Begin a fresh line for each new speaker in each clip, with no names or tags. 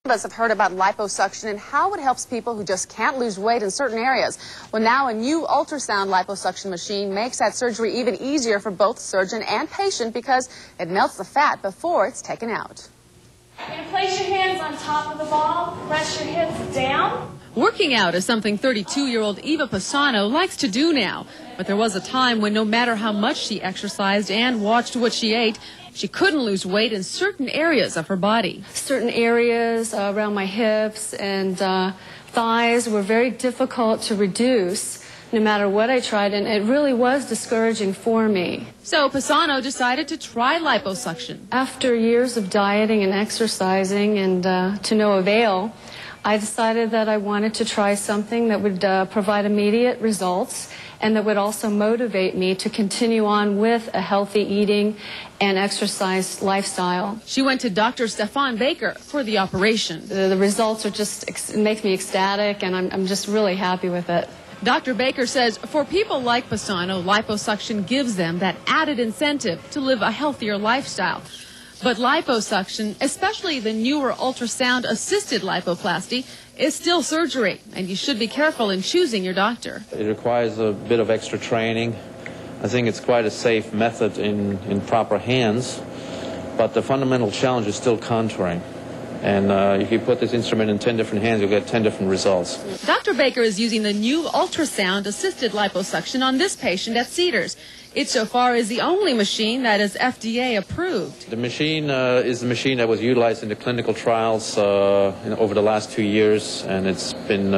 Of us have heard about liposuction and how it helps people who just can't lose weight in certain areas. Well, now a new ultrasound liposuction machine makes that surgery even easier for both surgeon and patient because it melts the fat before it's taken out.
You're going to place your hands on top of the ball, press your hips down.
Working out is something 32-year-old Eva Pisano likes to do now. But there was a time when no matter how much she exercised and watched what she ate, she couldn't lose weight in certain areas of her body.
Certain areas around my hips and thighs were very difficult to reduce no matter what I tried, and it really was discouraging for me.
So Pisano decided to try liposuction.
After years of dieting and exercising and to no avail, I decided that I wanted to try something that would provide immediate results and that would also motivate me to continue on with a healthy eating and exercise lifestyle.
She went to Dr. Stephan Baker for the operation.
The results are just make me ecstatic, and I'm just really happy with it.
Dr. Baker says for people like Pisano, liposuction gives them that added incentive to live a healthier lifestyle. But liposuction, especially the newer ultrasound-assisted lipoplasty, is still surgery, and you should be careful in choosing your doctor.
It requires a bit of extra training. I think it's quite a safe method in proper hands, but the fundamental challenge is still contouring. And if you put this instrument in 10 different hands, you'll get 10 different results.
Dr. Baker is using the new ultrasound-assisted liposuction on this patient at Cedars. It so far is the only machine that is FDA approved.
The machine is the machine that was utilized in the clinical trials over the last 2 years, and it's been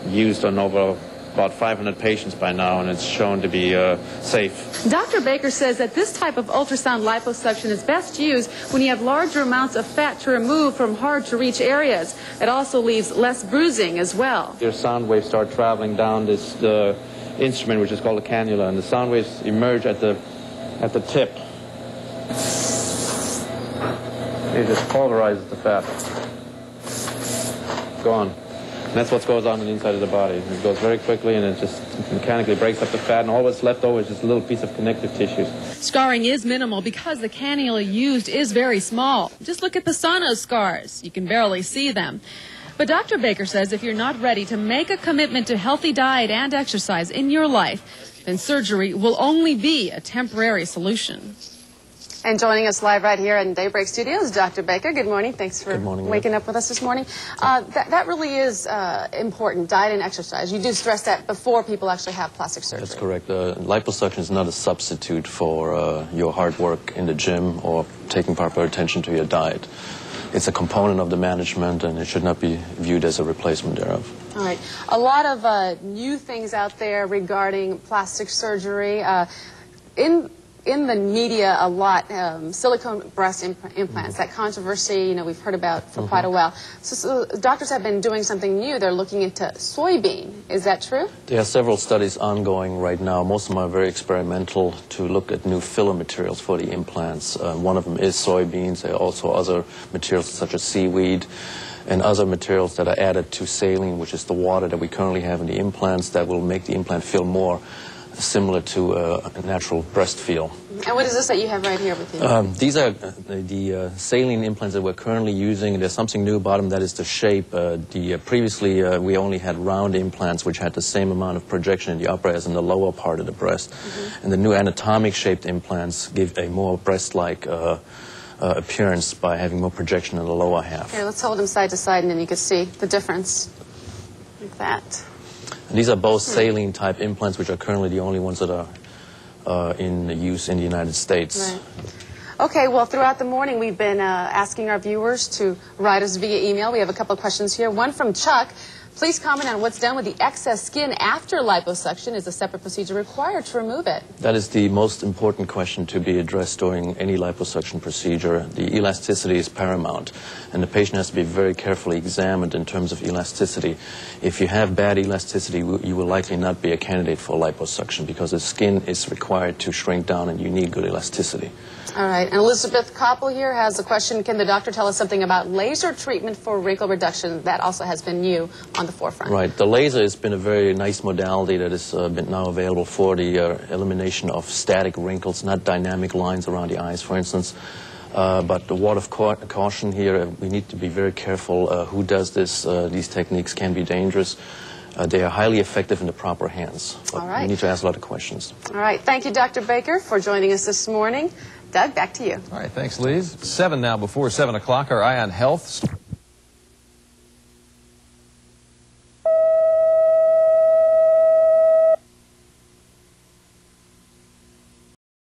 used on over about 500 patients by now, and it's shown to be safe.
Dr. Baker says that this type of ultrasound liposuction is best used when you have larger amounts of fat to remove from hard-to-reach areas. It also leaves less bruising as well.
Your sound waves start traveling down this instrument, which is called a cannula, and the sound waves emerge at the tip. It just pulverizes the fat. Gone. And that's what goes on the inside of the body. It goes very quickly, and it just mechanically breaks up the fat, and all that's left over is just a little piece of connective tissue.
Scarring is minimal because the cannula used is very small. Just look at Pisano's scars. You can barely see them. But Dr. Baker says if you're not ready to make a commitment to healthy diet and exercise in your life, then surgery will only be a temporary solution.
And joining us live right here in Daybreak Studios, Dr. Baker. Good morning. Thanks for waking up with us this morning. That really is important, diet and exercise. You do stress that before people actually have plastic surgery.
That's correct. Liposuction is not a substitute for your hard work in the gym or taking proper attention to your diet. It's a component of the management, and it should not be viewed as a replacement thereof.
All right. A lot of new things out there regarding plastic surgery. In the media a lot, silicone breast implants, that controversy, we've heard about for quite a while. So doctors have been doing something new. They're looking into soybean. Is that true?
There are several studies ongoing right now. Most of them are very experimental to look at new filler materials for the implants. One of them is soybeans. There are also other materials such as seaweed and other materials that are added to saline, which is the water that we currently have in the implants, that will make the implant feel more similar to a natural breast feel.
And what is this that you have right here with you?
These are the saline implants that we're currently using. There's something new about them, that is the shape. Previously, we only had round implants which had the same amount of projection in the upper as in the lower part of the breast. And the new anatomic shaped implants give a more breast-like appearance by having more projection in the lower half.
Here, let's hold them side to side and then you can see the difference like that.
And these are both saline-type implants, which are currently the only ones that are in use in the United States.
Right. Okay, well, throughout the morning, we've been asking our viewers to write us via email. We have a couple of questions here. One from Chuck. Please comment on what's done with the excess skin after liposuction. Is a separate procedure required to remove it?
That is the most important question to be addressed during any liposuction procedure. The elasticity is paramount, and the patient has to be very carefully examined in terms of elasticity. If you have bad elasticity, you will likely not be a candidate for liposuction because the skin is required to shrink down, and you need good elasticity.
All right. And Elizabeth Koppel here has a question. Can the doctor tell us something about laser treatment for wrinkle reduction? That also has been new on the forefront.
Right. The laser has been a very nice modality that has been now available for the elimination of static wrinkles, not dynamic lines around the eyes, for instance. But the word of caution here, we need to be very careful who does this. These techniques can be dangerous. They are highly effective in the proper hands. But
All right.
we need to ask a lot of questions.
All right. Thank you, Dr. Baker, for joining us this morning. Doug, back to you.
All right, thanks, Liz. 7 now before 7 o'clock. Our Eye on Health.